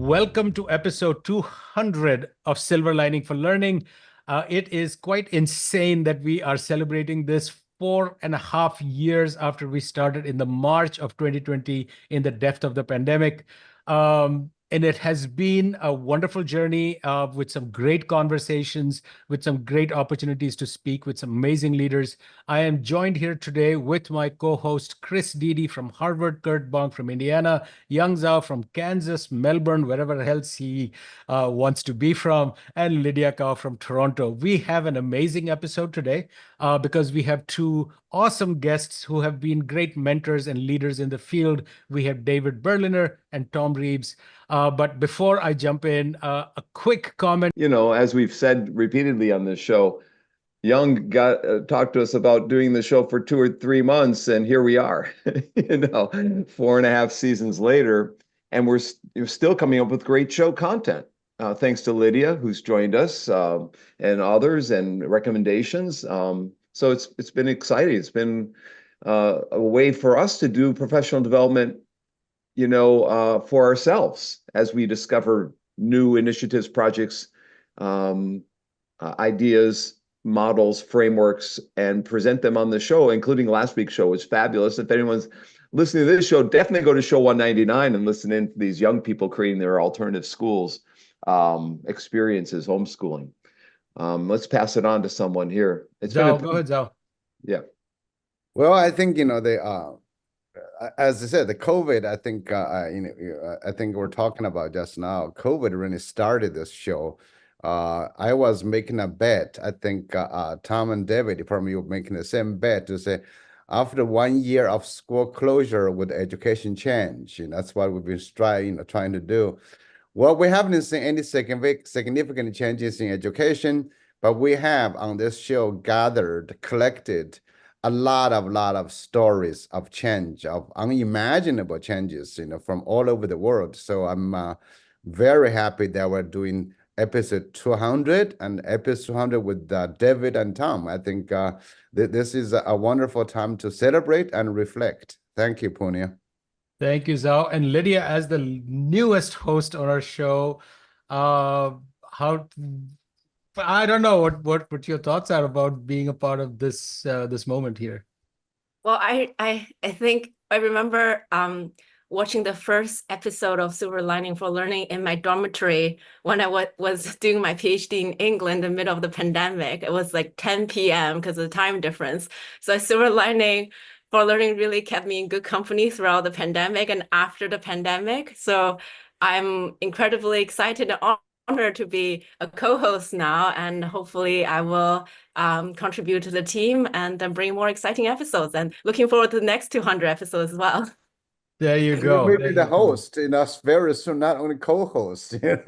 Welcome to episode 200 of Silver Lining for Learning. It is quite insane that we are celebrating this 4.5 years after we started in the March of 2020 in the depth of the pandemic. And it has been a wonderful journey with some great conversations, with some great opportunities to speak with some amazing leaders. I am joined here today with my co-host Chris Dede from Harvard, Kurt Bonk from Indiana, Young Zhao from Kansas, Melbourne, wherever else he wants to be from, and Lydia Kao from Toronto. We have an amazing episode today because we have two awesome guests who have been great mentors and leaders in the field. We have David Berliner and Tom Reeves. But before I jump in, a quick comment. You know, as we've said repeatedly on this show, Young talked to us about doing the show for 2 or 3 months, and here we are, 4.5 seasons later, and we're still coming up with great show content. Thanks to Lydia, who's joined us, and others, and recommendations. So it's been exciting. It's been a way for us to do professional development, for ourselves as we discover new initiatives, projects, ideas, models, frameworks, and present them on the show, including last week's show was fabulous. If anyone's listening to this show, definitely go to show 199 and listen in to these young people creating their alternative schools experiences, homeschooling. Let's pass it on to someone here. Zhao, go ahead, Zhao. Yeah. Well, I think, as I said, the COVID, I think, I think we're talking about just now, COVID really started this show. I was making a bet. I think Tom and David, probably you were making the same bet to say, after 1 year of school closure, would education change? That's what we've been trying to do. Well, we haven't seen any significant changes in education, but we have on this show collected a lot of stories of change, of unimaginable changes, from all over the world. So I'm very happy that we're doing episode 200 and episode 200 with David and Tom. I think this is a wonderful time to celebrate and reflect. Thank you, Punya. Thank you, Zhao. And Lydia, as the newest host on our show, I don't know what your thoughts are about being a part of this moment here. Well, I think I remember watching the first episode of Silver Lining for Learning in my dormitory when I was doing my PhD in England in the middle of the pandemic. It was like 10 p.m. because of the time difference. So Silver Lining for Learning really kept me in good company throughout the pandemic and after the pandemic. So I'm incredibly excited and honored to be a co-host now, and hopefully I will contribute to the team and then bring more exciting episodes, and looking forward to the next 200 episodes as well. There you go. You may be the host, very soon, not only co-host, Yeah.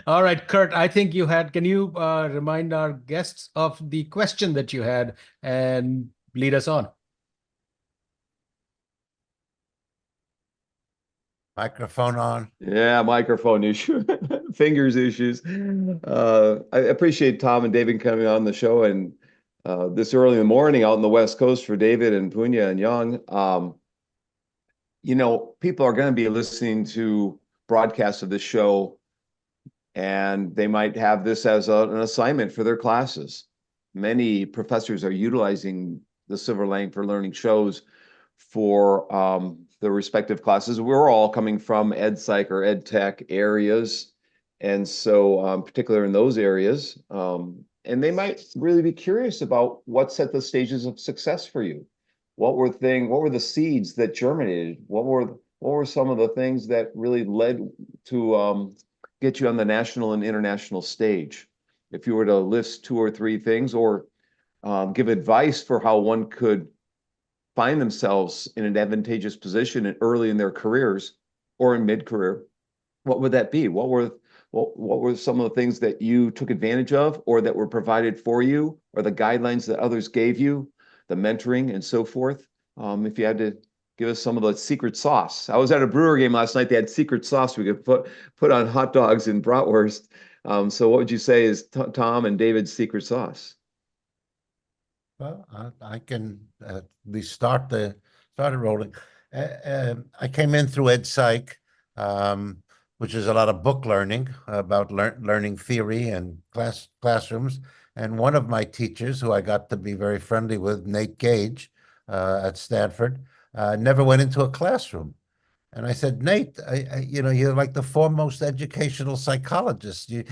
All right, Kurt, I think can you remind our guests of the question that you had and lead us on? Microphone on. Yeah, microphone issue, fingers issues. I appreciate Tom and David coming on the show, and this early in the morning out in the West Coast for David and Punya and Young. People are going to be listening to broadcasts of this show, and they might have this as an assignment for their classes. Many professors are utilizing the Silver Lining for Learning shows for the respective classes. We're all coming from ed psych or ed tech areas, and so particularly in those areas, and they might really be curious about what set the stages of success for you. What were the seeds that germinated? What were some of the things that really led to get you on the national and international stage? If you were to list 2 or 3 things, or give advice for how one could find themselves in an advantageous position early in their careers or in mid-career, what would that be? What were some of the things that you took advantage of, or that were provided for you, or the guidelines that others gave you, the mentoring and so forth? If you had to give us some of the secret sauce. I was at a Brewer game last night. They had secret sauce we could put on hot dogs and bratwurst. So what would you say is Tom and David's secret sauce? Well, I can at least started rolling. I came in through Ed Psych, which is a lot of book learning about learning theory and classrooms. And one of my teachers, who I got to be very friendly with, Nate Gage, at Stanford, never went into a classroom. And I said, Nate, you're like the foremost educational psychologist. You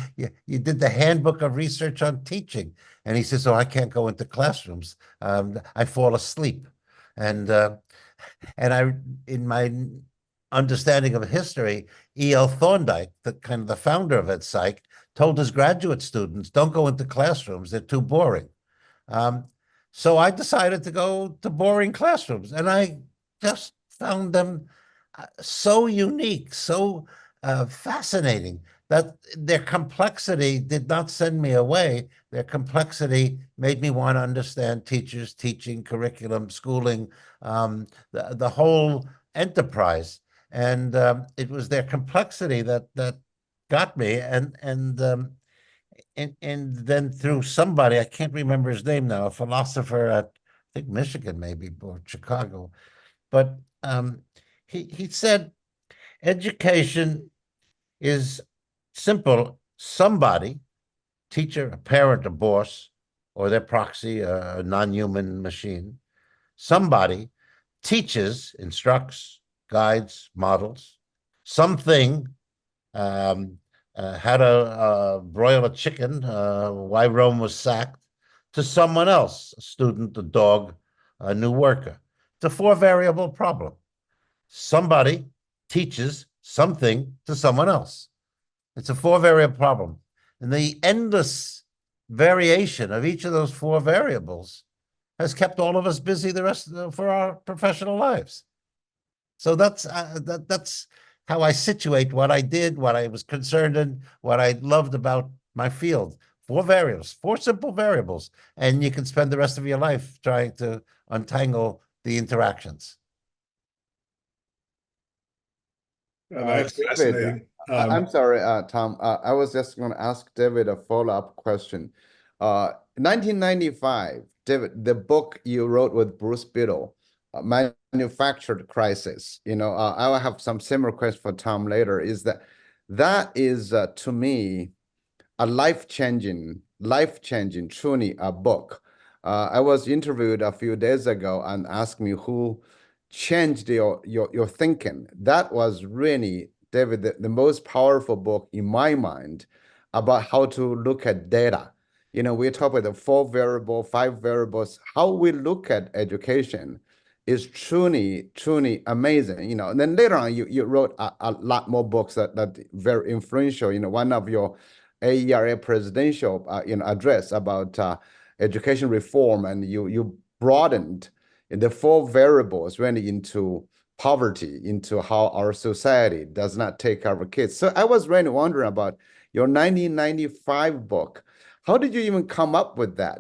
did the handbook of research on teaching. And he says, oh, I can't go into classrooms. I fall asleep. And I, in my understanding of history, E.L. Thorndike, the founder of EdPsych, told his graduate students, don't go into classrooms, they're too boring. Um, so I decided to go to boring classrooms, and I just found them so unique, so fascinating, that their complexity did not send me away. Their complexity made me want to understand teachers, teaching, curriculum, schooling, the whole enterprise. And it was their complexity that got me. And then through somebody, I can't remember his name now, a philosopher at, I think, Michigan, maybe, or Chicago, but he said education is simple. Somebody, teacher, a parent, a boss, or their proxy, a non-human machine, somebody teaches, instructs, guides, models something, um, how to broil a chicken, why Rome was sacked, to someone else, a student, a dog, a new worker. It's a four-variable problem. Somebody teaches something to someone else. It's a four-variable problem. And the endless variation of each of those four variables has kept all of us busy the rest for our professional lives. So that's how I situate what I did, what I was concerned in, what I loved about my field. Four variables, four simple variables, and you can spend the rest of your life trying to untangle the interactions. That's David, fascinating. I'm sorry, Tom. I was just going to ask David a follow-up question. 1995, David, the book you wrote with Bruce Biddle, Manufactured Crisis. I will have some similar question for Tom later. That is to me a life-changing, truly a book. I was interviewed a few days ago and asked me who changed your thinking. That was really, David, the most powerful book in my mind about how to look at data. We talk about the 5 variables. How we look at education is truly amazing. And then later on, you wrote a lot more books that very influential. One of your AERA presidential address about education reform, and you broadened the 4 variables really into poverty, into how our society does not take care of our kids. So I was really wondering about your 1995 book. How did you even come up with that?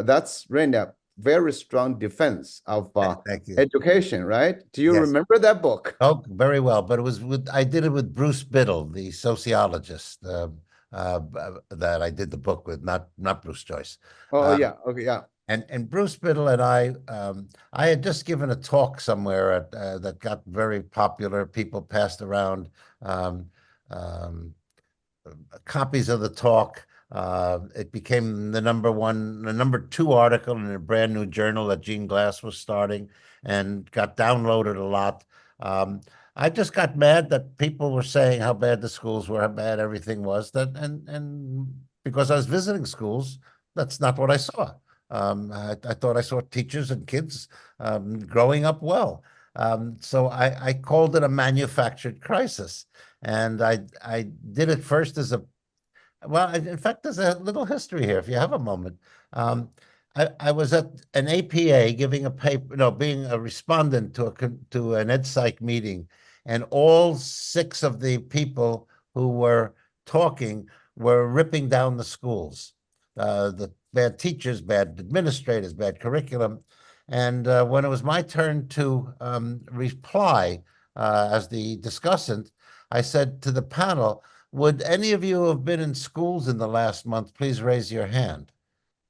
That's really a very strong defense of Thank you. education, right? Do you Yes. remember that book? Oh, very well. But I did it with Bruce Biddle, the sociologist, that I did the book with, not Bruce Joyce. Oh, yeah. Okay, yeah. And Bruce Biddle and I had just given a talk somewhere that got very popular. People passed around um, um, copies of the talk. It became the number 2 article in a brand new journal that Gene Glass was starting, and got downloaded a lot. I just got mad that people were saying how bad the schools were, how bad everything was. And because I was visiting schools, that's not what I saw. I thought I saw teachers and kids growing up well. So I called it a manufactured crisis. And I did it first as in fact, there's a little history here, if you have a moment. I was at an APA giving a paper, no, being a respondent to an EdPsych meeting, and all 6 of the people who were talking were ripping down the schools, the bad teachers, bad administrators, bad curriculum. And when it was my turn to reply as the discussant, I said to the panel, would any of you have been in schools in the last month? Please raise your hand.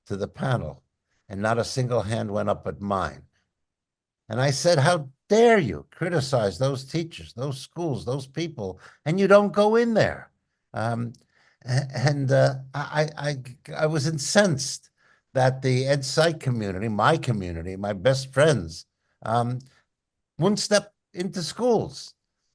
To the panel. And not a single hand went up but mine. And I said, how dare you criticize those teachers, those schools, those people, and you don't go in there? And I was incensed that the ed psych community, my best friends, wouldn't step into schools.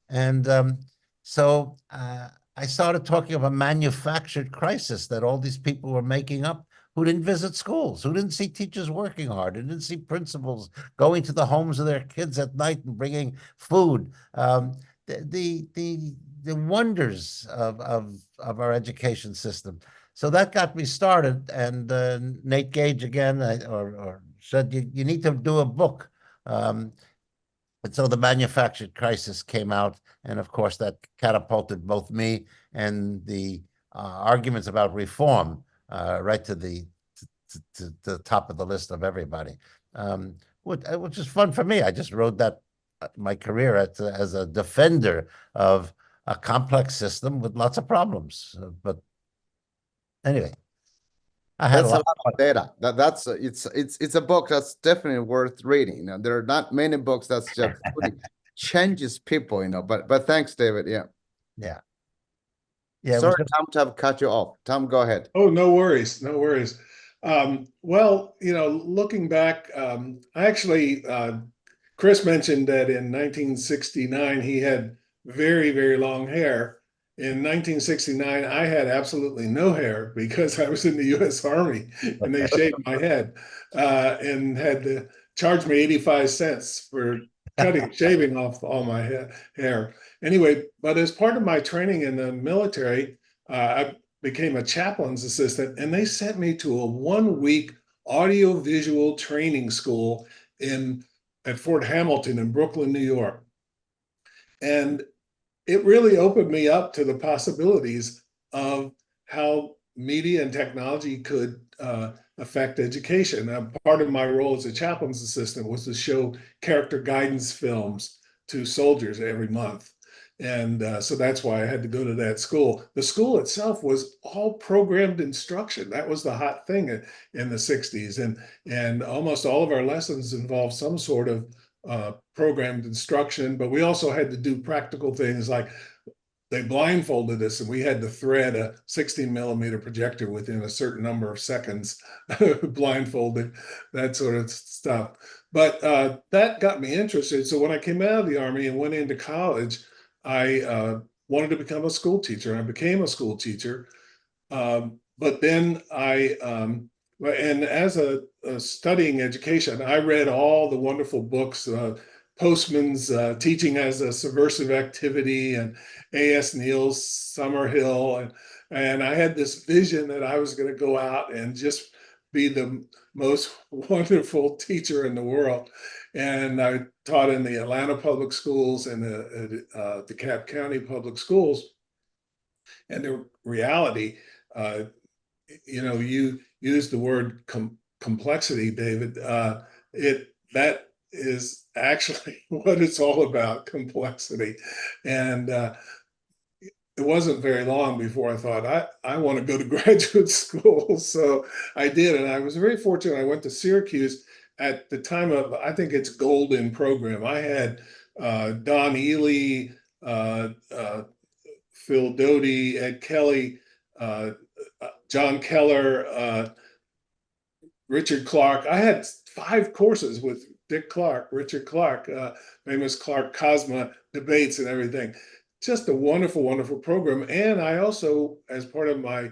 And so I started talking of a manufactured crisis that all these people were making up who didn't visit schools, who didn't see teachers working hard, who didn't see principals going to the homes of their kids at night and bringing food. The wonders of our education system. So that got me started. And Nate Gage again, or said, you need to do a book. And so the manufactured crisis came out, and of course that catapulted both me and the arguments about reform right to the top of the list of everybody, which is fun for me. I just rode that my career as a defender of a complex system with lots of problems. But anyway, I had That's a a lot. lot of data. It's a book that's definitely worth reading. You know, there are not many books that's just really changes people. You know, but thanks, David. Yeah. Yeah. Yeah. Sorry, Tom, to have cut you off. Tom, go ahead. Oh, no worries, no worries. Well, looking back, I actually, Chris mentioned that in 1969 he had very, very long hair. In 1969, I had absolutely no hair because I was in the U.S. Army and they shaved my head and had to charge me 85 cents for shaving off all my hair. Anyway, but as part of my training in the military, I became a chaplain's assistant, and they sent me to a 1 week audiovisual training school at Fort Hamilton in Brooklyn, New York. And it really opened me up to the possibilities of how media and technology could affect education. Part of my role as a chaplain's assistant was to show character guidance films to soldiers every month. And so that's why I had to go to that school. The school itself was all programmed instruction. That was the hot thing in the 60s. And almost all of our lessons involved some sort of programmed instruction, but we also had to do practical things like they blindfolded us and we had to thread a 16 millimeter projector within a certain number of seconds, blindfolded, that sort of stuff. But that got me interested. So when I came out of the Army and went into college, I wanted to become a school teacher. I became a school teacher. But then and as a studying education, I read all the wonderful books, Postman's Teaching as a Subversive Activity and A.S. Neal's Summerhill. And I had this vision that I was going to go out and just be the most wonderful teacher in the world. And I taught in the Atlanta public schools and the DeKalb County public schools. And the reality, you use the word complexity, David. That is actually what it's all about, complexity. And it wasn't very long before I thought, I want to go to graduate school. So I did. And I was very fortunate. I went to Syracuse at the time of, I think it's golden program. I had Don Ely, Phil Doty, Ed Kelly, John Keller, Richard Clark. I had 5 courses with Dick Clark, Richard Clark, famous Clark Cosma debates and everything. Just a wonderful, wonderful program. And I also, as part of I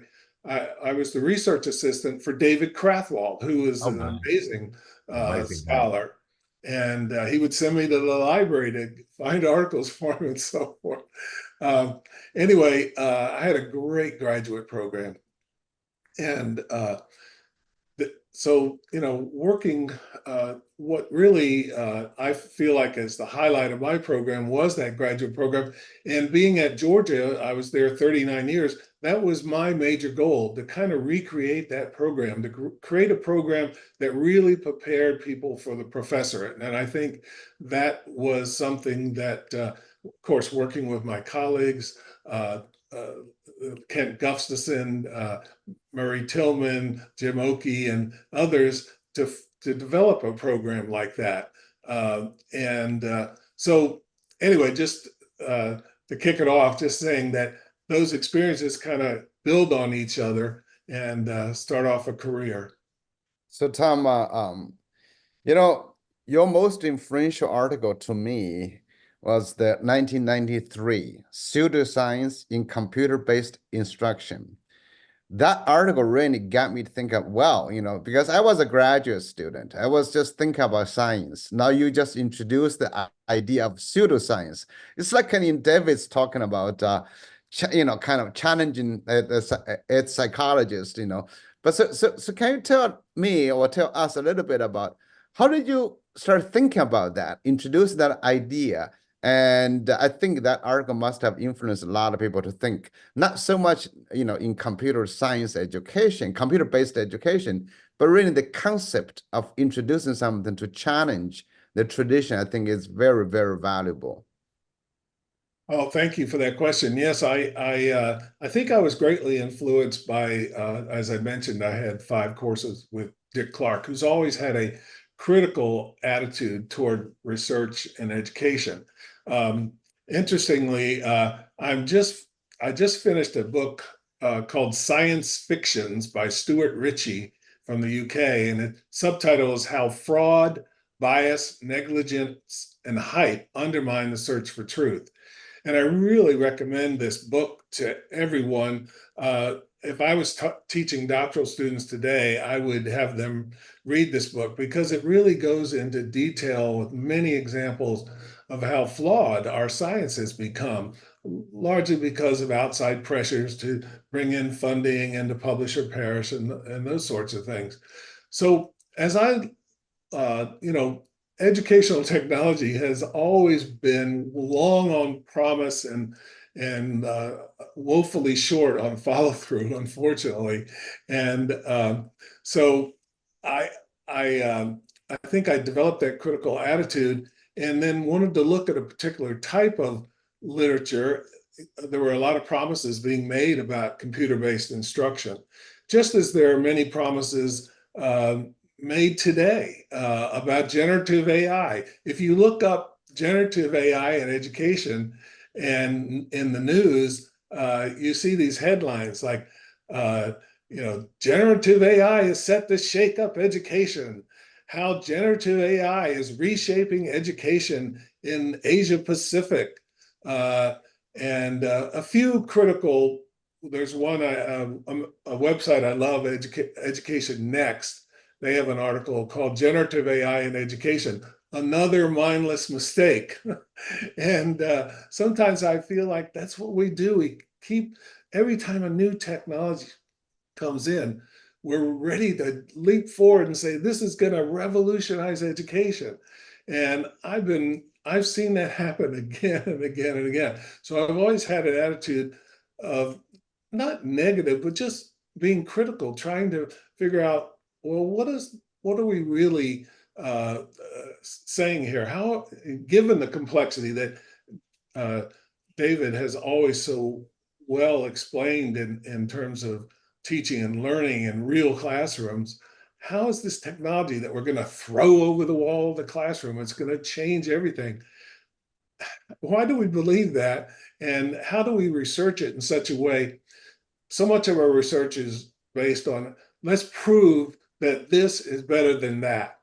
was the research assistant for David Krathwold, who is an amazing scholar. And he would send me to the library to find articles for him and so forth. Anyway, I had a great graduate program. And so, working, what really I feel like is the highlight of my program was that graduate program. And being at Georgia, I was there 39 years. That was my major goal, to kind of recreate that program, to create a program that really prepared people for the professorate. And I think that was something that, of course, working with my colleagues, Kent Gustafson, Murray Tillman, Jim Oakey, and others to develop a program like that. So anyway, just to kick it off, just saying that those experiences kind of build on each other and start off a career. So Tom, you know, your most influential article to me was the 1993 Pseudoscience in Computer-Based Instruction. That article really got me to think of, well, you know, because I was a graduate student, I was just thinking about science. Now you just introduced the idea of pseudoscience. It's like in David's talking about, you know, kind of challenging its psychologist, you know. But so can you tell me or tell us a little bit about how did you start thinking about that, introduce that idea? And I think that article must have influenced a lot of people to think, not so much, you know, in computer science education, computer-based education, but really the concept of introducing something to challenge the tradition, I think is very, very valuable. Oh, thank you for that question. Yes, I think I was greatly influenced by, as I mentioned, I had 5 courses with Dick Clark, who's always had a critical attitude toward research and education. Um, Interestingly, I just finished a book called Science Fictions by Stuart Ritchie from the UK, and the subtitle is How Fraud, Bias, Negligence, and Hype Undermine the Search for Truth. And I really recommend this book to everyone. If I was teaching doctoral students today, I would have them read this book because it really goes into detail with many examples of how flawed our science has become, largely because of outside pressures to bring in funding and to publish or perish and those sorts of things. So as you know, educational technology has always been long on promise and woefully short on follow through, unfortunately. And so I I think I developed that critical attitude, and then wanted to look at a particular type of literature. There were a lot of promises being made about computer-based instruction, just as there are many promises made today about generative AI. If you look up generative AI in education and in the news, you see these headlines like, you know, generative AI is set to shake up education. How generative AI is reshaping education in Asia Pacific. And a few critical, there's one, a website I love, Education Next. They have an article called Generative AI in Education, Another Mindless Mistake. And sometimes I feel like that's what we do. We keep, every time a new technology comes in, we're ready to leap forward and say, this is going to revolutionize education. And I've seen that happen again and again and again. So I've always had an attitude of not negative, but just being critical, trying to figure out, well, what are we really saying here? How, given the complexity that uh, David has always so well explained in terms of teaching and learning in real classrooms, how is this technology that we're going to throw over the wall of the classroom? It's going to change everything. Why do we believe that? And how do we research it in such a way? So much of our research is based on, let's prove that this is better than that.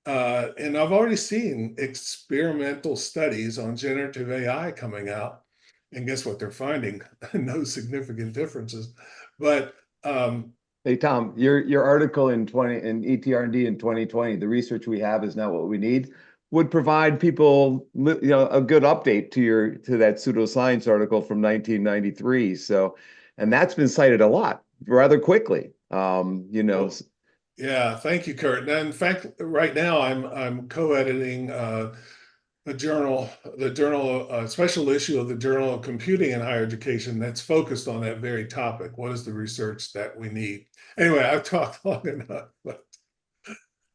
And I've already seen experimental studies on generative AI coming out. And guess what they're finding? No significant differences. But Hey, Tom, your article in ETR&D in 2020, the research we have is not what we need, would provide people, you know, a good update to that pseudoscience article from 1993. So, and that's been cited a lot rather quickly. You know. well, yeah, thank you, Kurt. And in fact, right now I'm co-editing the journal, a special issue of the Journal of Computing in Higher Education that's focused on that very topic. What is the research that we need? Anyway, I've talked long enough, but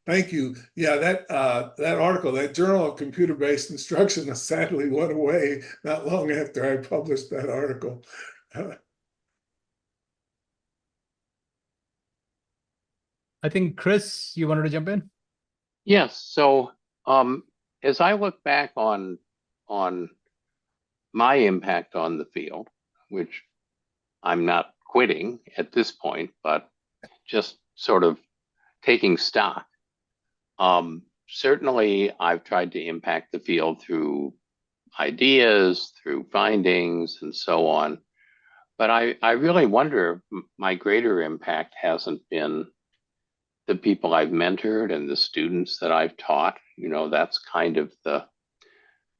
thank you. Yeah, that article, that Journal of Computer-Based Instruction, sadly went away not long after I published that article. I think, Chris, you wanted to jump in? Yes. So as I look back on my impact on the field, which I'm not quitting at this point, but just sort of taking stock. Certainly, I've tried to impact the field through ideas, through findings, and so on. But I really wonder if my greater impact hasn't been the people I've mentored and the students that I've taught. You know, that's kind of the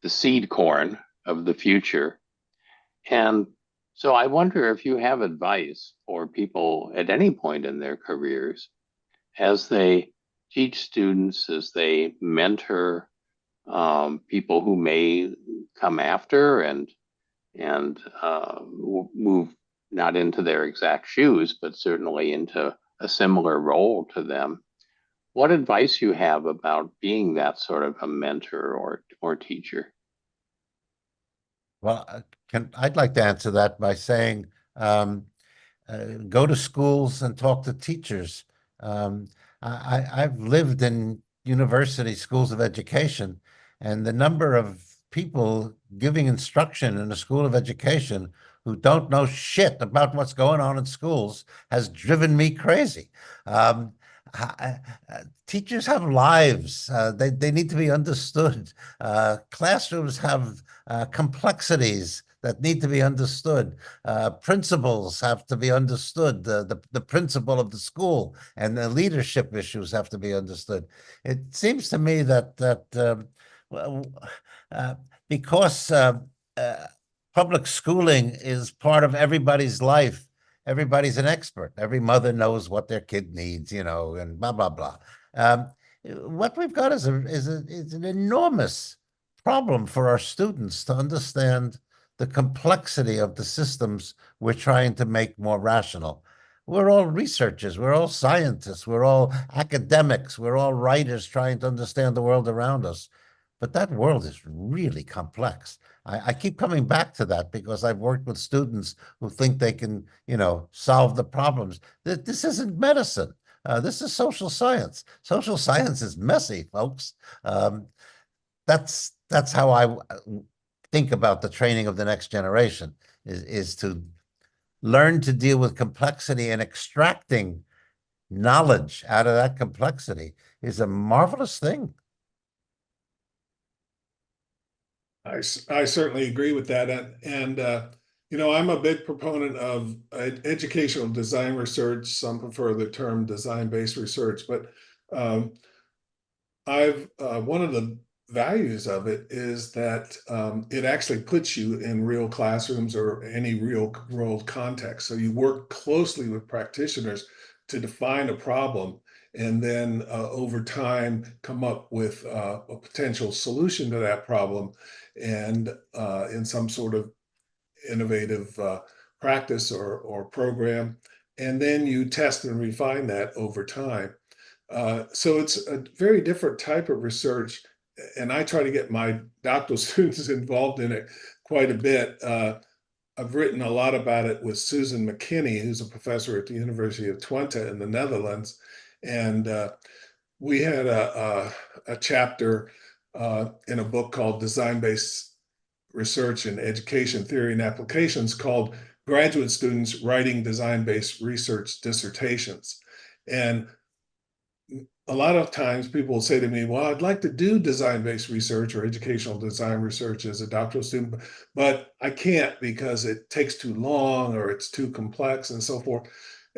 seed corn of the future. And so I wonder if you have advice for people at any point in their careers as they teach students, as they mentor people who may come after and move not into their exact shoes, but certainly into a similar role to them. What advice you have about being that sort of a mentor or teacher? Well, I'd like to answer that by saying, go to schools and talk to teachers. I've lived in university schools of education, and the number of people giving instruction in a school of education who don't know shit about what's going on in schools has driven me crazy. Um, Teachers have lives. They need to be understood. Classrooms have complexities that need to be understood. Principals have to be understood. The principal of the school and the leadership issues have to be understood. It seems to me that well, uh, because public schooling is part of everybody's life, everybody's an expert. Every mother knows what their kid needs, you know, and blah blah blah. Um, what we've got is an enormous problem for our students to understand the complexity of the systems we're trying to make more rational. We're all researchers, we're all scientists, we're all academics, we're all writers trying to understand the world around us. But that world is really complex. I keep coming back to that because I've worked with students who think they can, you know, solve the problems. This isn't medicine. This is social science. Social science is messy, folks. Um, that's how I think about the training of the next generation is to learn to deal with complexity, and extracting knowledge out of that complexity is a marvelous thing. I certainly agree with that. You know, I'm a big proponent of educational design research. Some prefer the term design-based research, but um, one of the values of it is that it actually puts you in real classrooms or any real world context. So you work closely with practitioners to define a problem and then over time come up with a potential solution to that problem and in some sort of innovative practice or program. And then you test and refine that over time. So it's a very different type of research, and I try to get my doctoral students involved in it quite a bit. I've written a lot about it with Susan McKinney, who's a professor at the University of Twente in the Netherlands, and we had a chapter in a book called Design-Based Research in Education Theory and Applications called Graduate Students Writing Design-Based Research Dissertations. And a lot of times people will say to me, well, I'd like to do design-based research or educational design research as a doctoral student, but I can't because it takes too long or it's too complex and so forth.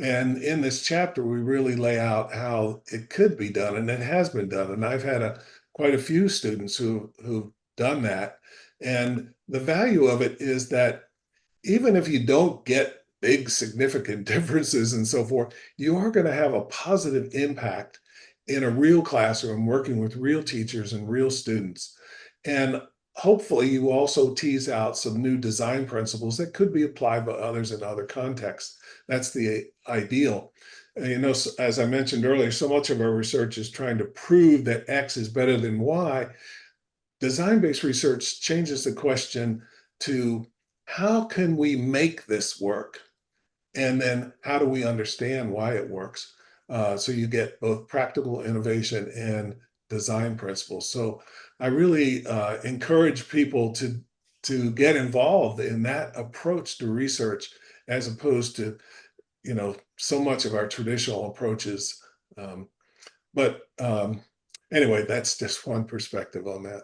And in this chapter, we really lay out how it could be done, and it has been done. And I've had quite a few students who've done that. And the value of it is that even if you don't get big significant differences and so forth, you are going to have a positive impact in a real classroom working with real teachers and real students. And hopefully you also tease out some new design principles that could be applied by others in other contexts. That's the ideal. You know, as I mentioned earlier, so much of our research is trying to prove that X is better than Y. Design-based research changes the question to how can we make this work? And then how do we understand why it works? So you get both practical innovation and design principles. So I really encourage people to get involved in that approach to research as opposed to, so much of our traditional approaches. But anyway, that's just one perspective on that.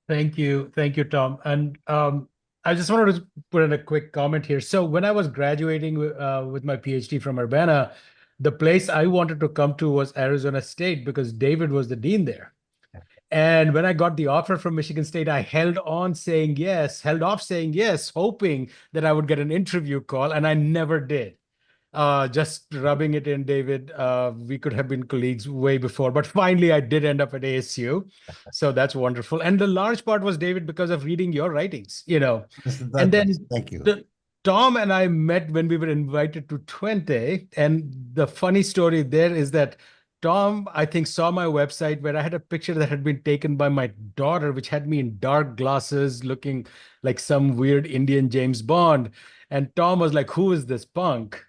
Thank you, Tom. And I just wanted to put in a quick comment here. So when I was graduating with my PhD from Urbana, the place I wanted to come to was Arizona State because David was the dean there. And when I got the offer from Michigan State, I held off saying yes, hoping that I would get an interview call, and I never did. Just rubbing it in, David. We could have been colleagues way before, but finally I did end up at ASU. So that's wonderful. And the large part was, David, because of reading your writings, And then Thank you. Tom and I met when we were invited to Twente. And the funny story there is that Tom, I think, saw my website where I had a picture that had been taken by my daughter, which had me in dark glasses looking like some weird Indian James Bond. And Tom was like, "Who is this punk?"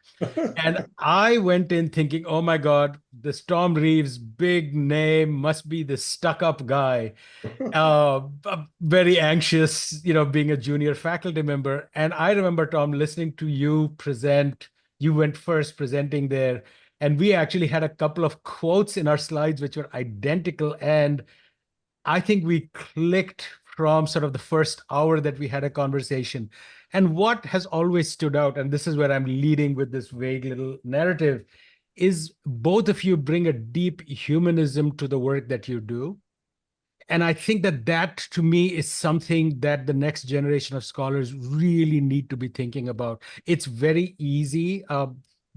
And I went in thinking, oh my God, this Tom Reeves, big name, must be the stuck-up guy. Very anxious, being a junior faculty member. And I remember, Tom, listening to you present. You went first presenting there. And we actually had a couple of quotes in our slides which were identical. And I think we clicked from sort of the first hour that we had a conversation. And what has always stood out, and this is where I'm leading with this vague little narrative, is both of you bring a deep humanism to the work that you do. And I think that to me is something that the next generation of scholars really need to be thinking about. It's very easy,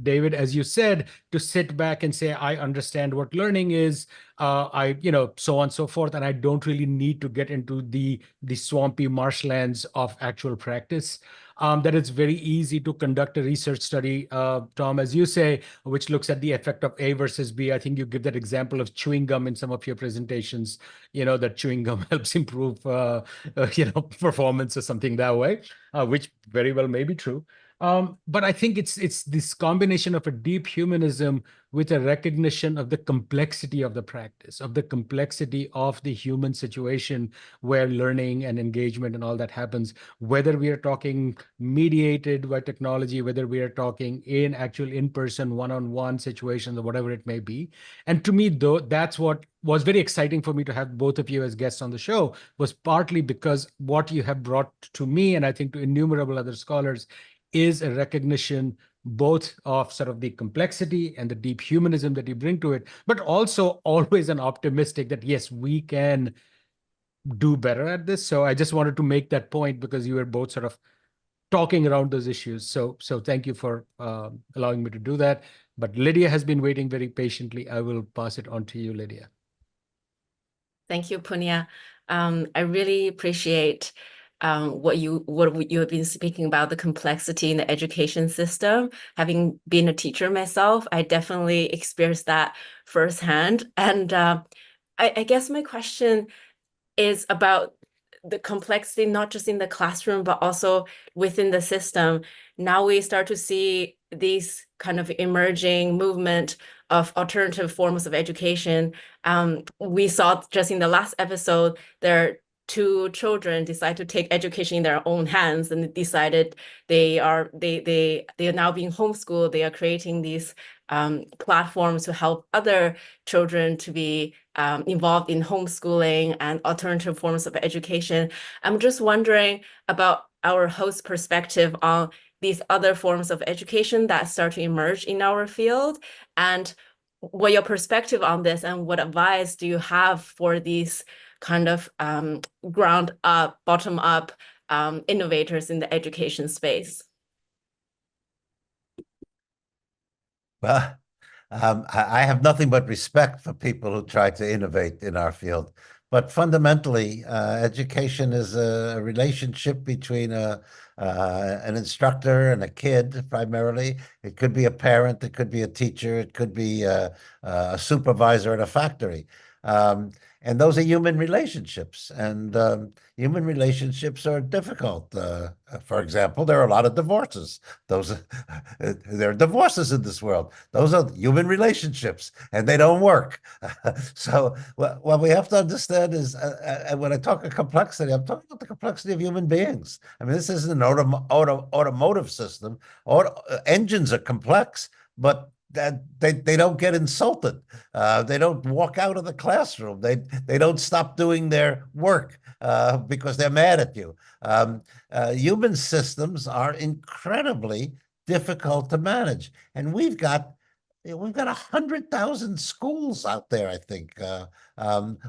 David, as you said, to sit back and say, I understand what learning is, so on and so forth, and I don't really need to get into the swampy marshlands of actual practice. That it's very easy to conduct a research study, Tom, as you say, which looks at the effect of A versus B. I think you give that example of chewing gum in some of your presentations, that chewing gum helps improve, performance or something that way, which very well may be true. But I think it's this combination of a deep humanism with a recognition of the complexity of the practice, of the complexity of the human situation where learning and engagement and all that happens, whether we are talking mediated by technology, whether we are talking in actual in-person, one-on-one situations or whatever it may be. And to me, though, that's what was very exciting for me to have both of you as guests on the show, was partly because what you have brought to me, and I think to innumerable other scholars, is a recognition both of sort of the complexity and the deep humanism that you bring to it, but also always an optimistic that, yes, we can do better at this. So I just wanted to make that point because you were both sort of talking around those issues. So thank you for allowing me to do that. But Lydia has been waiting very patiently. I will pass it on to you, Lydia. Thank you, Punya. I really appreciate what you have been speaking about, the complexity in the education system. Having been a teacher myself, I definitely experienced that firsthand. And I guess my question is about the complexity, not just in the classroom, but also within the system. Now we start to see these kind of emerging movement of alternative forms of education. We saw just in the last episode, there are two children decide to take education in their own hands and decided they are now being homeschooled. They are creating these platforms to help other children to be involved in homeschooling and alternative forms of education. I'm just wondering about our host perspective on these other forms of education that start to emerge in our field, and what your perspective on this and what advice do you have for these kind of ground up, bottom up innovators in the education space? Well, I have nothing but respect for people who try to innovate in our field. But fundamentally, education is a relationship between an instructor and a kid, primarily. It could be a parent, it could be a teacher, it could be a supervisor at a factory. and those are human relationships, and human relationships are difficult. For example, there are a lot of divorces. There are divorces in this world. Those are human relationships, and they don't work. So what we have to understand is, when I talk of complexity, I'm talking about the complexity of human beings. I mean, this isn't an automotive system. Engines are complex, but that they don't get insulted. They don't walk out of the classroom. They don't stop doing their work because they're mad at you. Human systems are incredibly difficult to manage, and we've got 100,000 schools out there. I think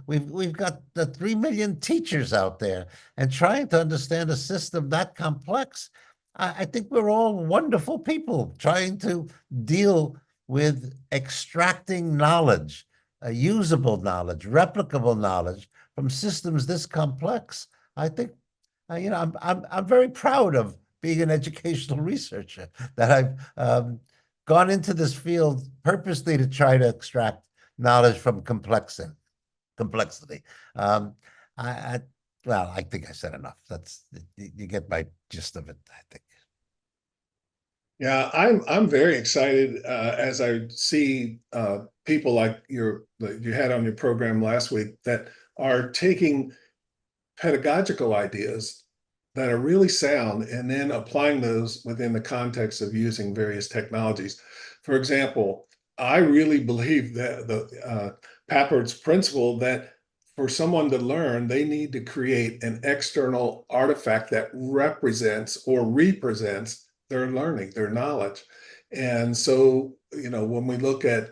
we've got the 3 million teachers out there, and trying to understand a system that complex. I think we're all wonderful people trying to deal with extracting knowledge, usable knowledge, replicable knowledge from systems this complex. I think, I'm very proud of being an educational researcher, that I've gone into this field purposely to try to extract knowledge from complexity. Um, I well, I think I said enough. You get my gist of it, I think. Yeah, I'm very excited as I see people like that you had on your program last week that are taking pedagogical ideas that are really sound and then applying those within the context of using various technologies. For example, I really believe that the Pappard's principle that for someone to learn, they need to create an external artifact that represents or represents their learning, their knowledge. And so, when we look at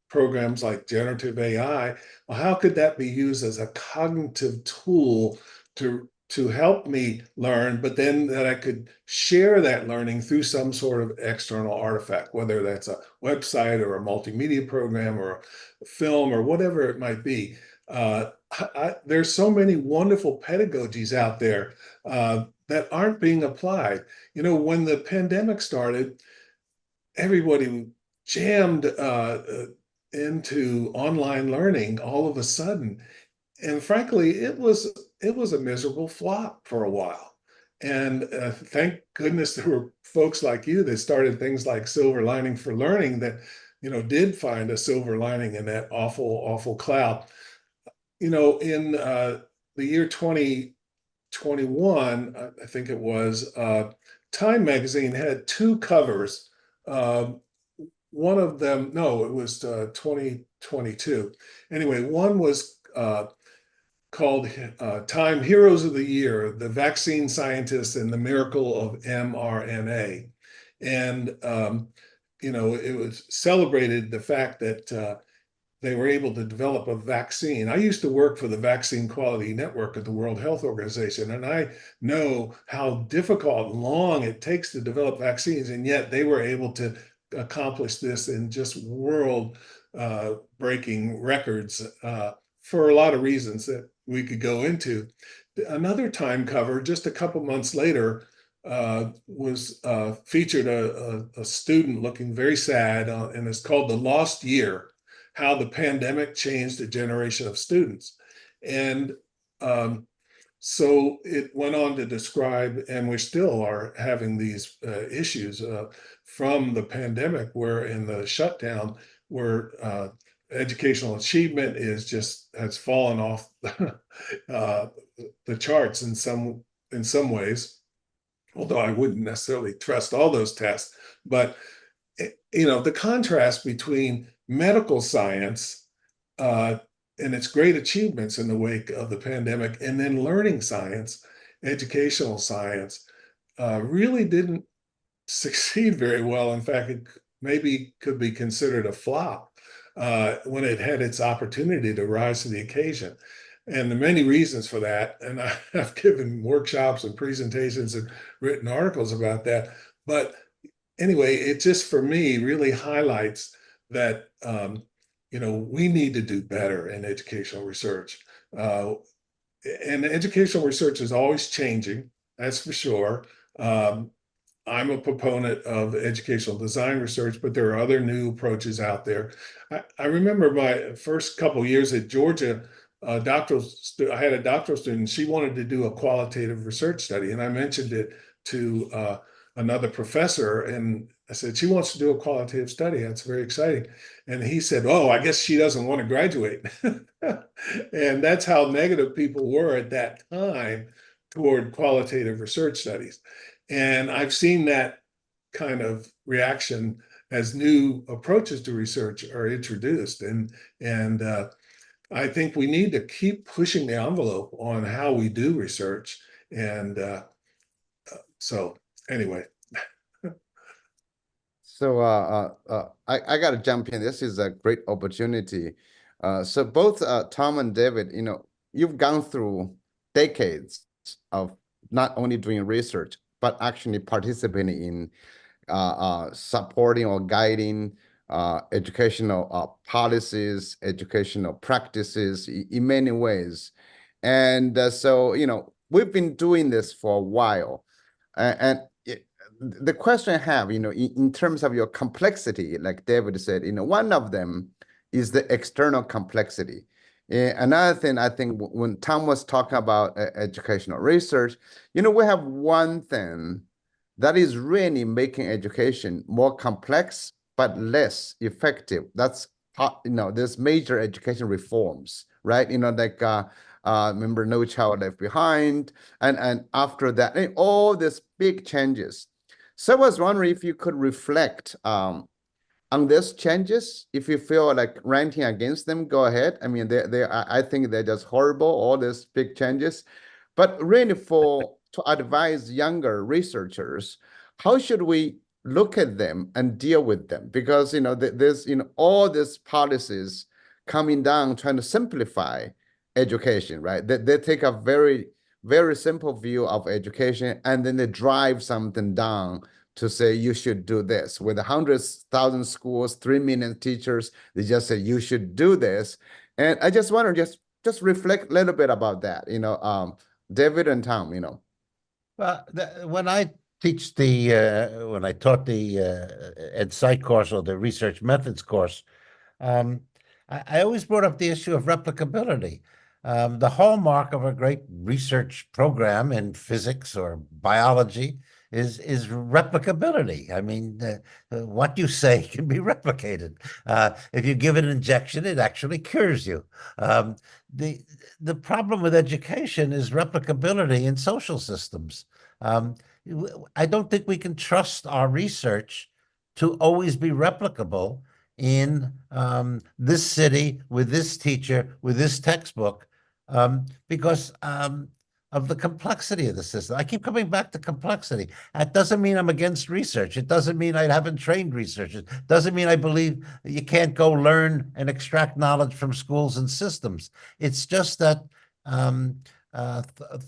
programs like generative AI, well, how could that be used as a cognitive tool to help me learn, but then that I could share that learning through some sort of external artifact, whether that's a website or a multimedia program or a film or whatever it might be. There's so many wonderful pedagogies out there that aren't being applied. When the pandemic started, everybody jammed into online learning all of a sudden, and frankly, it was a miserable flop for a while. And thank goodness there were folks like you that started things like Silver Lining for Learning that did find a silver lining in that awful, awful cloud. In the year 2021, I think it was, Time magazine had two covers. Uh, One of them, no, it was 2022. Anyway, one was called Time Heroes of the Year, the Vaccine Scientists and the Miracle of mRNA. And, it was celebrated the fact that they were able to develop a vaccine. I used to work for the Vaccine Quality Network at the World Health Organization, and I know how difficult and long it takes to develop vaccines, and yet they were able to accomplish this in just world breaking records for a lot of reasons that we could go into. Another Time cover, just a couple months later, was featured a student looking very sad, and it's called The Lost Year: How the Pandemic Changed a Generation of Students. And so it went on to describe, and we still are having these issues from the pandemic, where in the shutdown, where educational achievement has fallen off the charts in some ways, although I wouldn't necessarily trust all those tests. But the contrast between medical science and its great achievements in the wake of the pandemic, and then learning science, educational science, really didn't succeed very well. In fact, it maybe could be considered a flop when it had its opportunity to rise to the occasion. And the many reasons for that, and I have given workshops and presentations and written articles about that. But anyway, it just, for me, really highlights that we need to do better in educational research. And educational research is always changing, that's for sure. I'm a proponent of educational design research, but there are other new approaches out there. I remember my first couple years at Georgia, I had a doctoral student. She wanted to do a qualitative research study, and I mentioned it to another professor, and I said, she wants to do a qualitative study. That's very exciting. And he said, oh, I guess she doesn't want to graduate. And that's how negative people were at that time toward qualitative research studies. And I've seen that kind of reaction as new approaches to research are introduced. And I think we need to keep pushing the envelope on how we do research. And so anyway. So I got to jump in. This is a great opportunity. So both Tom and David, you've gone through decades of not only doing research, but actually participating in supporting or guiding educational policies, educational practices in many ways. And so, we've been doing this for a while. And the question I have, in terms of your complexity, like David said, one of them is the external complexity. Another thing, I think when Tom was talking about educational research, we have one thing that is really making education more complex but less effective. That's there's major education reforms, right? Like remember No Child Left Behind, and after that, all these big changes. So I was wondering if you could reflect on these changes. If you feel like ranting against them, go ahead. I mean, I think they're just horrible, all these big changes. But really, to advise younger researchers, how should we look at them and deal with them? Because there's all these policies coming down trying to simplify education, right? They take a very very simple view of education, and then they drive something down to say you should do this. With 100,000 schools, 3 million teachers, they just say you should do this. And I just want to just reflect a little bit about that. David and Tom. Well, when I when I taught the Ed Psych course or the research methods course, um, I always brought up the issue of replicability. The hallmark of a great research program in physics or biology is replicability. I mean, what you say can be replicated. If you give an injection, it actually cures you. Um, the the problem with education is replicability in social systems. Um, I don't think we can trust our research to always be replicable in this city with this teacher with this textbook because of the complexity of the system. I keep coming back to complexity. That doesn't mean I'm against research. It doesn't mean I haven't trained researchers. It doesn't mean I believe you can't go learn and extract knowledge from schools and systems. It's just that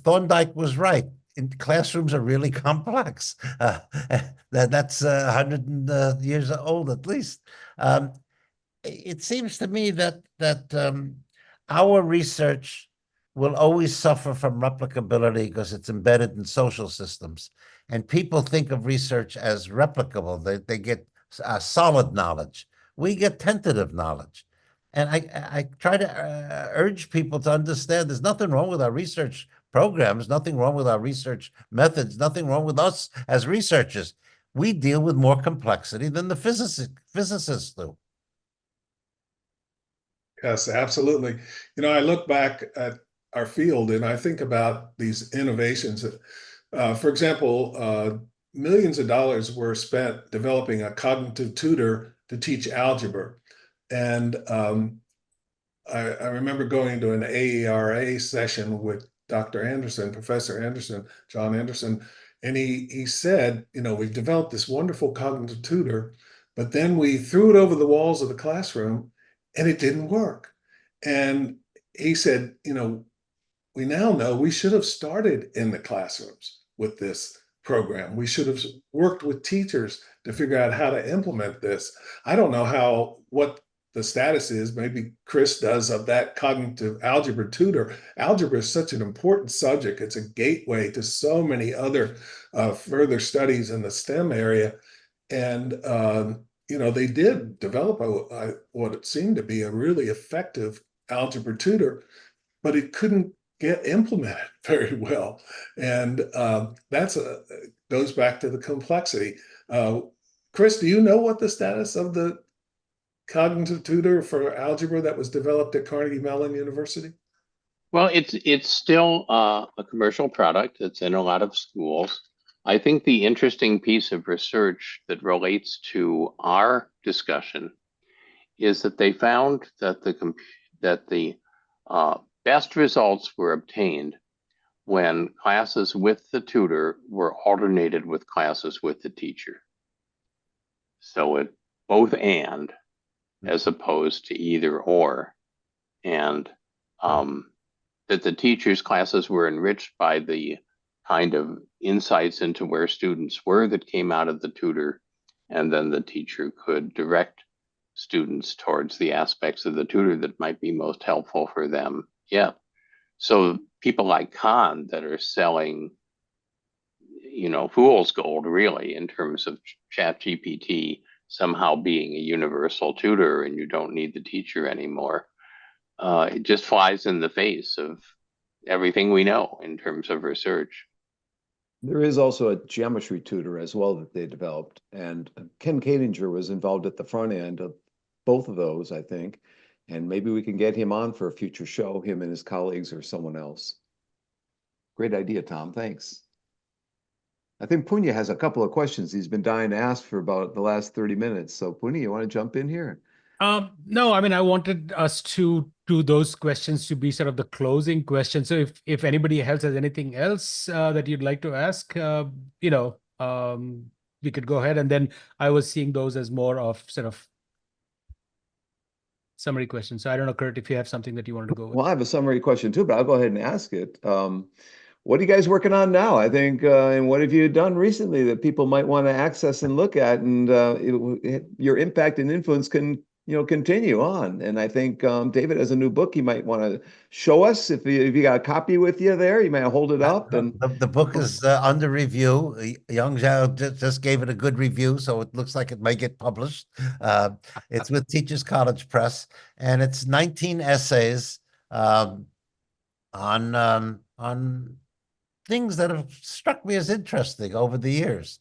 Thorndike was right. Classrooms are really complex. That's 100 years old at least. Um, it seems to me that our research will always suffer from replicability because it's embedded in social systems, and people think of research as replicable. They get solid knowledge. We get tentative knowledge, and I try to urge people to understand there's nothing wrong with our research programs, nothing wrong with our research methods, nothing wrong with us as researchers. We deal with more complexity than the physicists do. Yes, absolutely. I look back at our field and I think about these innovations. For example, millions of dollars were spent developing a cognitive tutor to teach algebra. And I remember going to an AERA session with Dr. Anderson, Professor Anderson, John Anderson, and he said, we've developed this wonderful cognitive tutor, but then we threw it over the walls of the classroom and it didn't work. And he said, we now know we should have started in the classrooms with this program. We should have worked with teachers to figure out how to implement this. I don't know what the status is. Maybe Chris does of that cognitive algebra tutor. Algebra is such an important subject. It's a gateway to so many other further studies in the STEM area. And, they did develop what it seemed to be a really effective algebra tutor. but it couldn't get implemented very well. And that's goes back to the complexity. Chris, do you know what the status of the cognitive tutor for algebra that was developed at Carnegie Mellon University? Well, it's still a commercial product. It's in a lot of schools. I think the interesting piece of research that relates to our discussion is that they found that the best results were obtained when classes with the tutor were alternated with classes with the teacher. So it both and as opposed to either or, and that the teacher's classes were enriched by the kind of insights into where students were that came out of the tutor, and then the teacher could direct students towards the aspects of the tutor that might be most helpful for them. Yeah. So people like Khan that are selling, fool's gold really in terms of ChatGPT somehow being a universal tutor and you don't need the teacher anymore. It just flies in the face of everything we know in terms of research. There is also a geometry tutor as well that they developed, and Ken Cadinger was involved at the front end of both of those, I think, and maybe we can get him on for a future show, him and his colleagues or someone else. Great idea, Tom. Thanks. I think Punya has a couple of questions he's been dying to ask for about the last 30 minutes. So Punya, you want to jump in here? No, I mean, I wanted us to do those questions to be sort of the closing question. So if anybody else has anything else that you'd like to ask, we could go ahead. And then I was seeing those as more of sort of summary questions. So I don't know, Kurt, if you have something that you wanted to go with. Well, I have a summary question too, but I'll go ahead and ask it. What are you guys working on now? I think, and what have you done recently that people might want to access and look at, and your impact and influence can continue on. And I think David has a new book he might want to show us. If you got a copy with you there, you might hold it up. And the book is under review. Young Zhao just gave it a good review, so it looks like it may get published. It's with Teachers College Press, and it's 19 essays on things that have struck me as interesting over the years.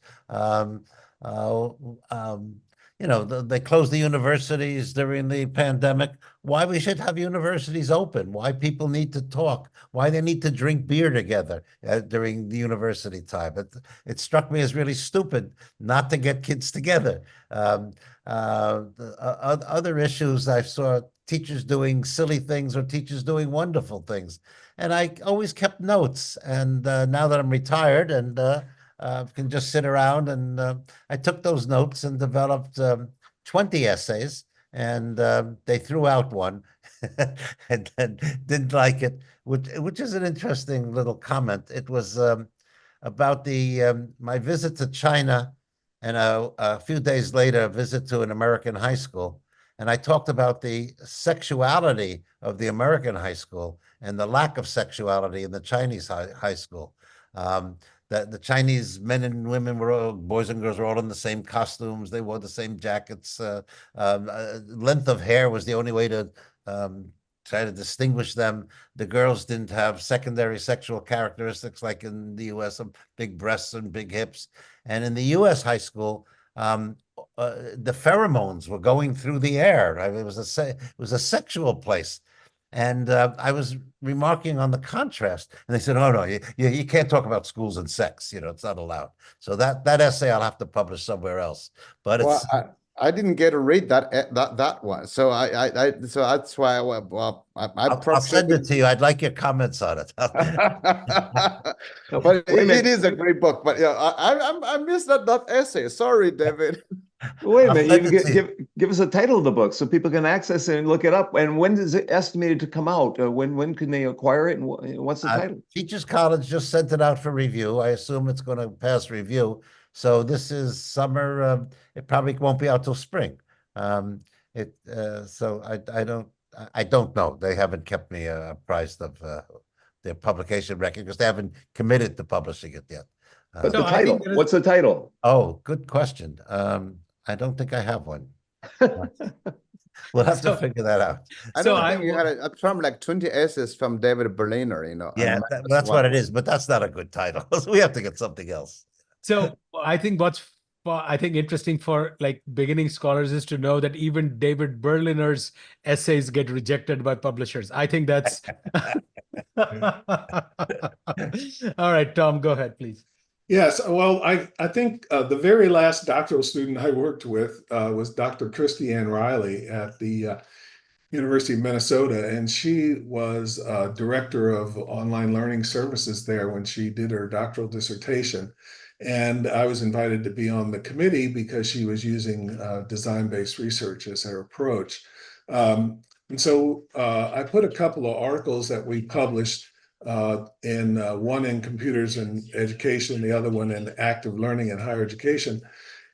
They closed the universities during the pandemic. Why we should have universities open, why people need to talk, why they need to drink beer together during the university time. It struck me as really stupid not to get kids together. Other issues I saw teachers doing silly things or teachers doing wonderful things. And I always kept notes. And now that I'm retired and can just sit around, and I took those notes and developed 20 essays, and they threw out one and didn't like it, which is an interesting little comment. It was about my visit to China, and a few days later, a visit to an American high school. And I talked about the sexuality of the American high school and the lack of sexuality in the Chinese high school. The Chinese men and women boys and girls were all in the same costumes. They wore the same jackets. Length of hair was the only way to try to distinguish them. The girls didn't have secondary sexual characteristics like in the U.S., big breasts and big hips. And in the U.S. high school, the pheromones were going through the air. I mean, it was a sexual place. And I was remarking on the contrast, and they said, "Oh no, you can't talk about schools and sex. It's not allowed." So that essay I'll have to publish somewhere else. But it's I didn't get to read that one, so so that's why I'll send it to you. I'd like your comments on it. But it is a great book. But yeah, I missed that essay. Sorry, David. Wait a minute, give us a title of the book so people can access it and look it up. And when is it estimated to come out? When can they acquire it? And what's the title? Teachers College just sent it out for review. I assume it's going to pass review. So this is summer. It probably won't be out till spring. So I don't know. They haven't kept me apprised of their publication record because they haven't committed to publishing it yet. But the title, what's the title? Oh, good question. I don't think I have one. We'll have to So, figure that out. I so don't I think you had from like 20 essays from David Berliner, and Yeah, minus that's what one. it is, but that's not a good title. We have to get something else. So I think I think interesting for like beginning scholars is to know that even David Berliner's essays get rejected by publishers. I think that's all right. Tom, go ahead, please. Yes, well, I think the very last doctoral student I worked with was Dr. Christiane Riley at the University of Minnesota, and she was director of online learning services there when she did her doctoral dissertation. And I was invited to be on the committee because she was using design-based research as her approach. And so I put a couple of articles that we published in one in computers and education, the other one in active learning and higher education.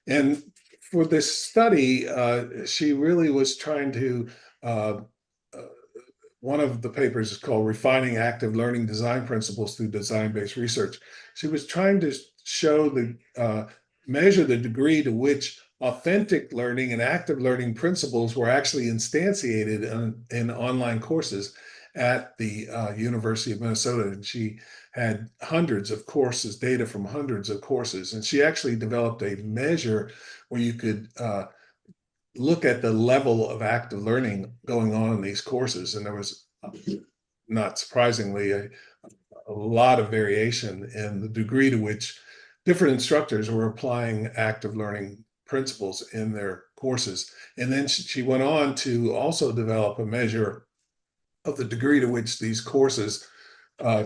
And for this study, she really was trying to uh, uh, one of the papers is called Refining Active Learning Design Principles Through Design-Based Research. She was trying to show measure the degree to which authentic learning and active learning principles were actually instantiated in online courses at the University of Minnesota. And she had hundreds of courses, data from hundreds of courses. And she actually developed a measure where you could look at the level of active learning going on in these courses. And there was, not surprisingly, a lot of variation in the degree to which different instructors were applying active learning principles in their courses. And then she went on to also develop a measure of the degree to which these courses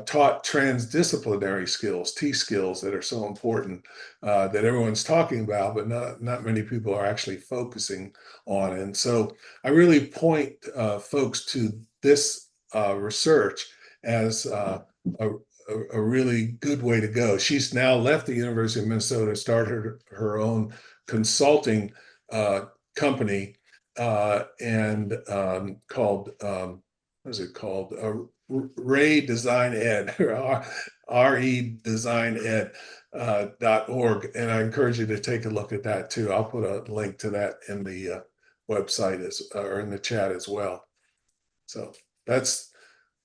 taught transdisciplinary skills, T skills that are so important that everyone's talking about, but not many people are actually focusing on. And so I really point folks to this research as a really good way to go. She's now left the University of Minnesota, started her own consulting company and called, what is it called? Ray Design Ed, RE Design Ed. .org, and I encourage you to take a look at that too. I'll put a link to that in the website or in the chat as well. So that's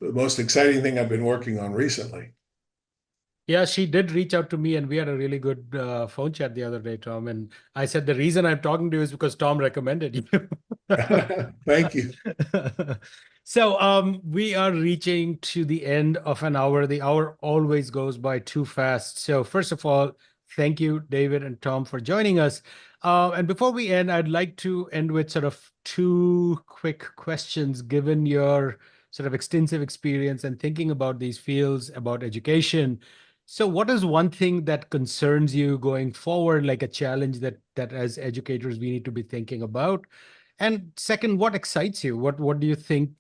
the most exciting thing I've been working on recently. Yeah, she did reach out to me, and we had a really good phone chat the other day, Tom. And I said the reason I'm talking to you is because Tom recommended you. Thank you. So we are reaching to the end of an hour. The hour always goes by too fast. So first of all, thank you, David and Tom, for joining us. And before we end, I'd like to end with sort of two quick questions, given your sort of extensive experience and thinking about these fields, about education. So what is one thing that concerns you going forward, like a challenge that as educators we need to be thinking about? And second, what excites you? What do you think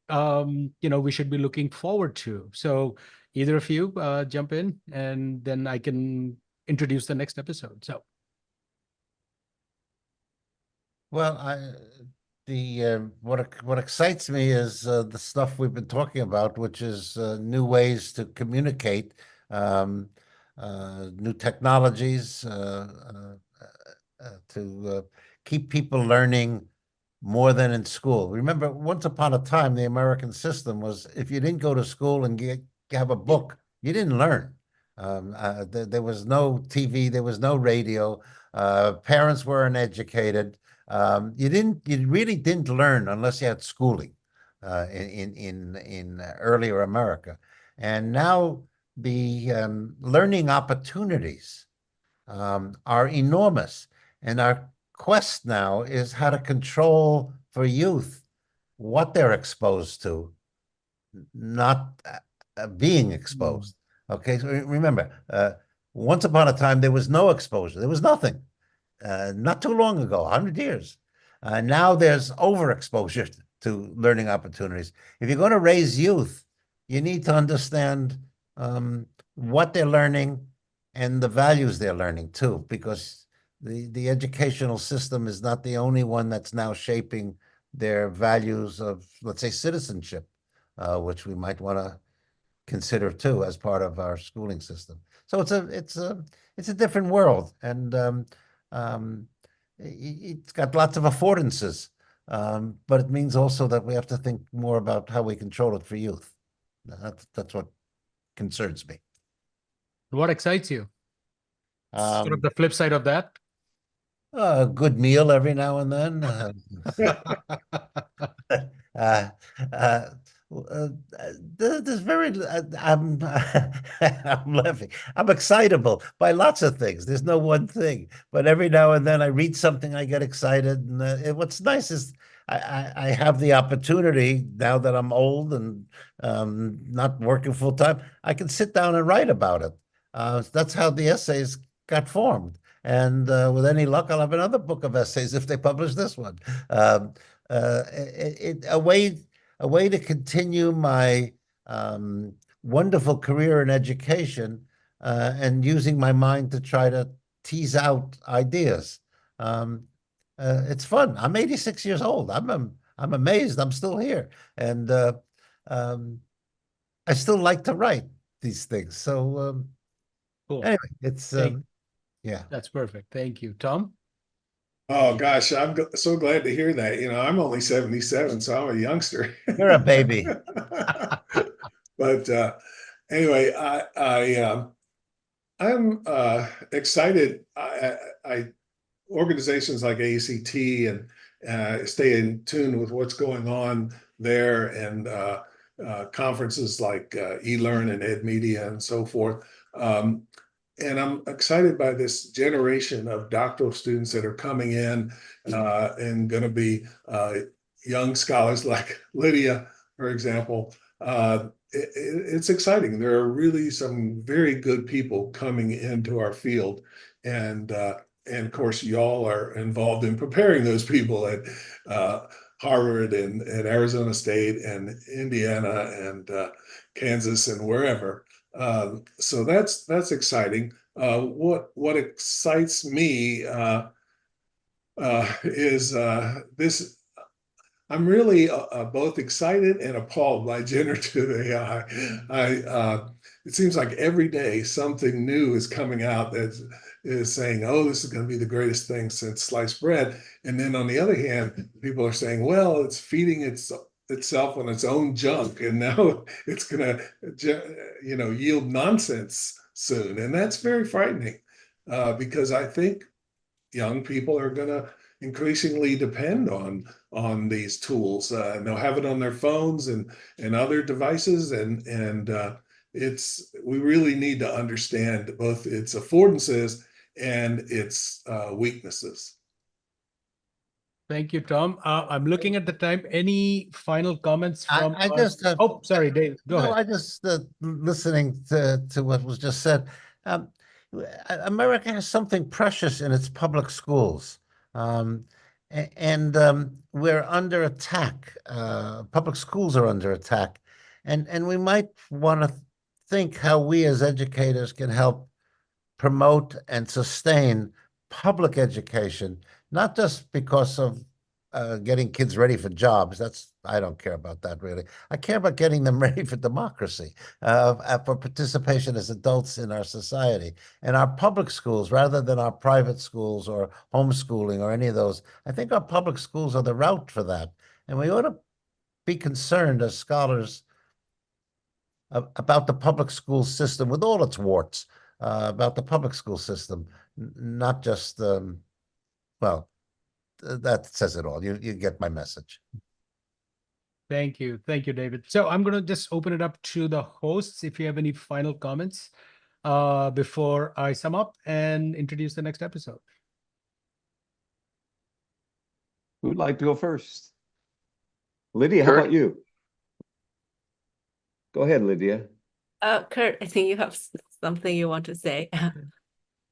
we should be looking forward to? So either of you jump in, and then I can introduce the next episode. So Well, what excites me is the stuff we've been talking about, which is new ways to communicate, um, new technologies to keep people learning more than in school. Remember, once upon a time, the American system was if you didn't go to school and have a book, you didn't learn. There was no TV, there was no radio. Parents weren't educated. You really didn't learn unless you had schooling in earlier America. And now the learning opportunities are enormous, and our quest now is how to control for youth what they're exposed to, not being exposed. Okay, so remember, once upon a time there was no exposure, there was nothing. Not too long ago, 100 years. Now there's overexposure to learning opportunities. If you're going to raise youth, you need to understand what they're learning and the values they're learning too, because the educational system is not the only one that's now shaping their values of, let's say, citizenship, which we might want to consider too as part of our schooling system. So it's a different world, and it's got lots of affordances, but it means also that we have to think more about how we control it for youth. That's what concerns me. What excites you? Sort of Um, the flip side of that. a good meal every now and then. Uh, uh, there's very, I'm, I'm laughing. I'm excitable by lots of things. There's no one thing, but every now and then I read something, I get excited. And what's nice is I have the opportunity now that I'm old and not working full time. I can sit down and write about it. That's how the essays got formed. And with any luck, I'll have another book of essays if they publish this one. A way to continue my wonderful career in education and using my mind to try to tease out ideas. Um, it's fun. I'm 86 years old. I'm amazed. I'm still here, and um, I still like to write these things. So Cool. anyway, it's Thank, yeah. that's perfect. Thank you, Tom. Oh gosh, I'm so glad to hear that. I'm only 77, so I'm a youngster. You're a baby. But anyway, I'm excited. I organizations like ACT and stay in tune with what's going on there, and conferences like eLearn and EdMedia and so forth. And I'm excited by this generation of doctoral students that are coming in and going to be young scholars like Lydia, for example. It's exciting. There are really some very good people coming into our field, and of course, y'all are involved in preparing those people at Harvard and Arizona State and Indiana and Kansas and wherever. So that's exciting. What excites me is this. I'm really both excited and appalled by generative AI. It seems like every day something new is coming out that is saying, "Oh, this is going to be the greatest thing since sliced bread." And then on the other hand, people are saying, "Well, it's feeding itself on its own junk, and now it's going to, yield nonsense soon." And that's very frightening because I think young people are going to increasingly depend on these tools, and they'll have it on their phones and other devices, and it's we really need to understand both its affordances and its weaknesses. Thank you, Tom. I'm looking at the time. Any final comments from? I just Oh, sorry, Dave. Go no, ahead. I just listening to what was just said. Um, America has something precious in its public schools, um, and we're under attack. Public schools are under attack, and we might want to think how we as educators can help promote and sustain public education, not just because of getting kids ready for jobs. I don't care about that really. I care about getting them ready for democracy, for participation as adults in our society. And our public schools, rather than our private schools or homeschooling or any of those, I think our public schools are the route for that. And we ought to be concerned as scholars about the public school system with all its warts, about the public school system, not just, well, that says it all. You get my message. Thank you. Thank you, David. So I'm going to just open it up to the hosts if you have any final comments before I sum up and introduce the next episode. Who'd like to go first? Lydia, Kurt? how about you? Go ahead, Lydia. Kurt, I think you have something you want to say.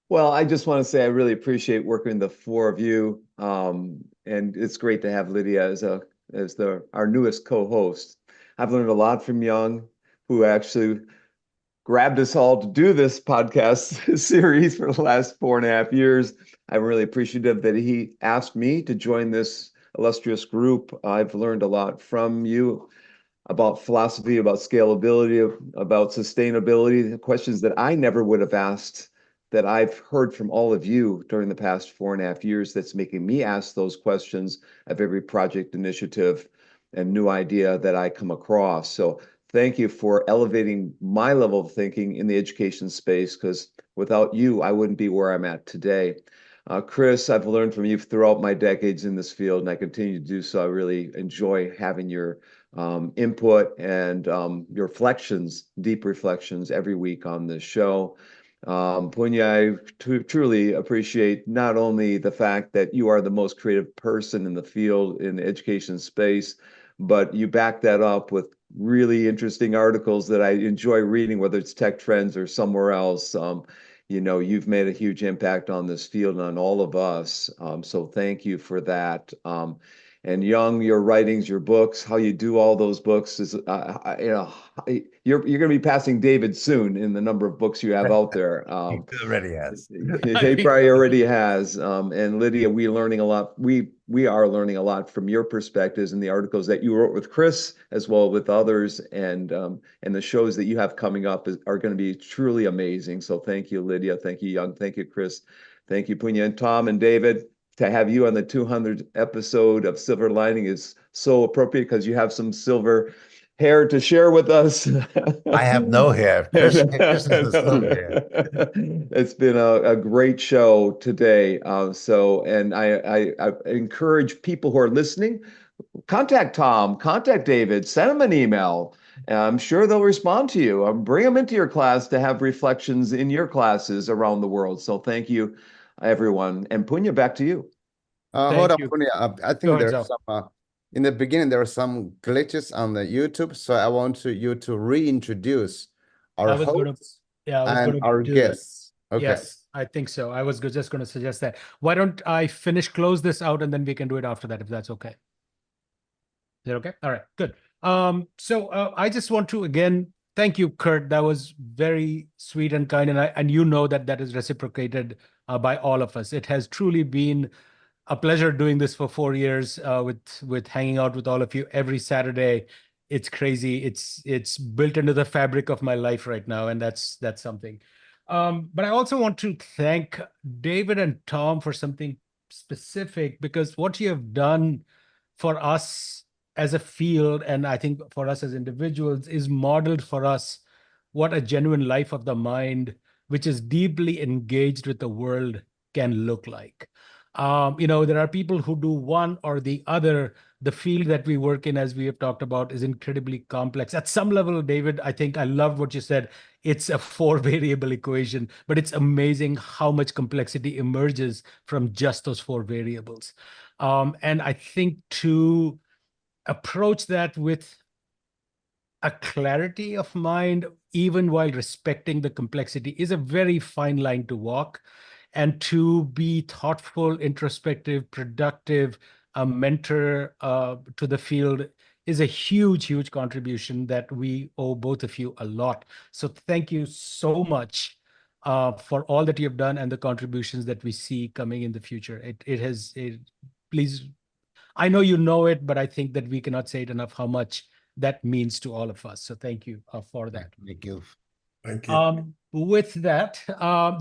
Well, I just want to say I really appreciate working with the four of you, and it's great to have Lydia as our newest co-host. I've learned a lot from Young, who actually grabbed us all to do this podcast series for the last 4.5 years. I'm really appreciative that he asked me to join this illustrious group. I've learned a lot from you about philosophy, about scalability, about sustainability, questions that I never would have asked that I've heard from all of you during the past 4.5 years that's making me ask those questions of every project initiative and new idea that I come across. So thank you for elevating my level of thinking in the education space, because without you, I wouldn't be where I'm at today. Chris, I've learned from you throughout my decades in this field, and I continue to do so. I really enjoy having your input and your reflections, deep reflections every week on this show. Punya, I truly appreciate not only the fact that you are the most creative person in the field in the education space, but you back that up with really interesting articles that I enjoy reading, whether it's Tech Trends or somewhere else. You've made a huge impact on this field and on all of us. So thank you for that. And Young, your writings, your books, how you do all those books is, you're going to be passing David soon in the number of books you have out there. He already has. He probably already has. And Lydia, we are learning a lot. We are learning a lot from your perspectives and the articles that you wrote with Chris, as well with others, and the shows that you have coming up are going to be truly amazing. So thank you, Lydia. Thank you, Young. Thank you, Chris. Thank you, Punya, and Tom and David. To have you on the 200th episode of Silver Lining is so appropriate because you have some silver hair to share with us. I have no hair. Chris is the silver hair. It's been a great show today. And I encourage people who are listening, contact Tom, contact David, send them an email. I'm sure they'll respond to you. Bring them into your class to have reflections in your classes around the world. So thank you, everyone. And Punya, back to you. Hold on, you. Punya. I Go think ahead, there's Zal. some in the beginning there are some glitches on the YouTube, so I want you to reintroduce our I was going to, hosts yeah, I was and going to our do that. guests. Okay. Yes, I think so. I was just going to suggest that. Why don't I close this out, and then we can do it after that, if that's okay. Is that okay? All right, good. I just want to again thank you, Kurt. That was very sweet and kind, and you know that is reciprocated by all of us. It has truly been a pleasure doing this for 4 years, with hanging out with all of you every Saturday. It's crazy. It's built into the fabric of my life right now, and that's something. But I also want to thank David and Tom for something specific, because what you have done for us as a field, and I think for us as individuals, is modeled for us what a genuine life of the mind, which is deeply engaged with the world, can look like. There are people who do one or the other. The field that we work in, as we have talked about, is incredibly complex. At some level, David, I think I loved what you said. It's a 4-variable equation, but it's amazing how much complexity emerges from just those 4 variables. And I think to approach that with a clarity of mind, even while respecting the complexity, is a very fine line to walk. And to be thoughtful, introspective, productive, a mentor to the field is a huge, huge contribution that we owe both of you a lot. So thank you so much for all that you have done and the contributions that we see coming in the future. Please, I know you know it, but I think that we cannot say it enough how much that means to all of us. So thank you for that. Thank you. Thank you. With that,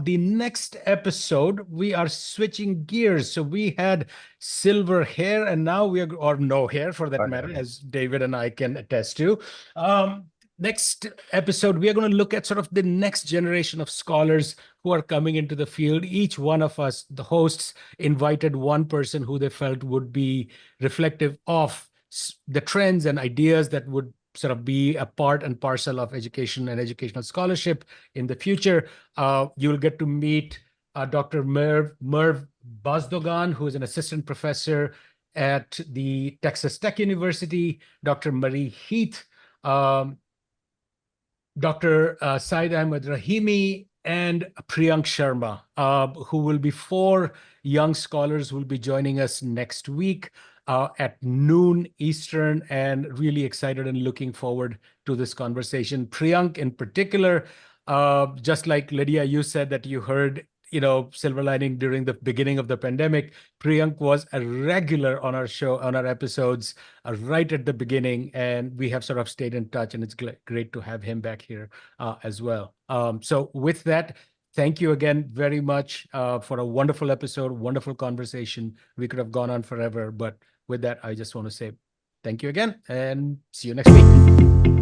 the next episode, we are switching gears. So we had silver hair, and now or no hair for that matter, as David and I can attest to. Next episode, we are going to look at sort of the next generation of scholars who are coming into the field. Each one of us, the hosts, invited one person who they felt would be reflective of the trends and ideas that would sort of be a part and parcel of education and educational scholarship in the future. You'll get to meet Dr. Merv Bazdogan, who is an assistant professor at the Texas Tech University, Dr. Marie Heath, Dr. Said Ahmed Rahimi, and Priyank Sharma, who will be 4 young scholars who will be joining us next week at noon Eastern, and really excited and looking forward to this conversation. Priyank in particular, just like Lydia, you said that you heard silver lining during the beginning of the pandemic. Priyank was a regular on our show, on our episodes, right at the beginning, and we have sort of stayed in touch, and it's great to have him back here as well. So with that, thank you again very much for a wonderful episode, wonderful conversation. We could have gone on forever, but with that, I just want to say thank you again and see you next week.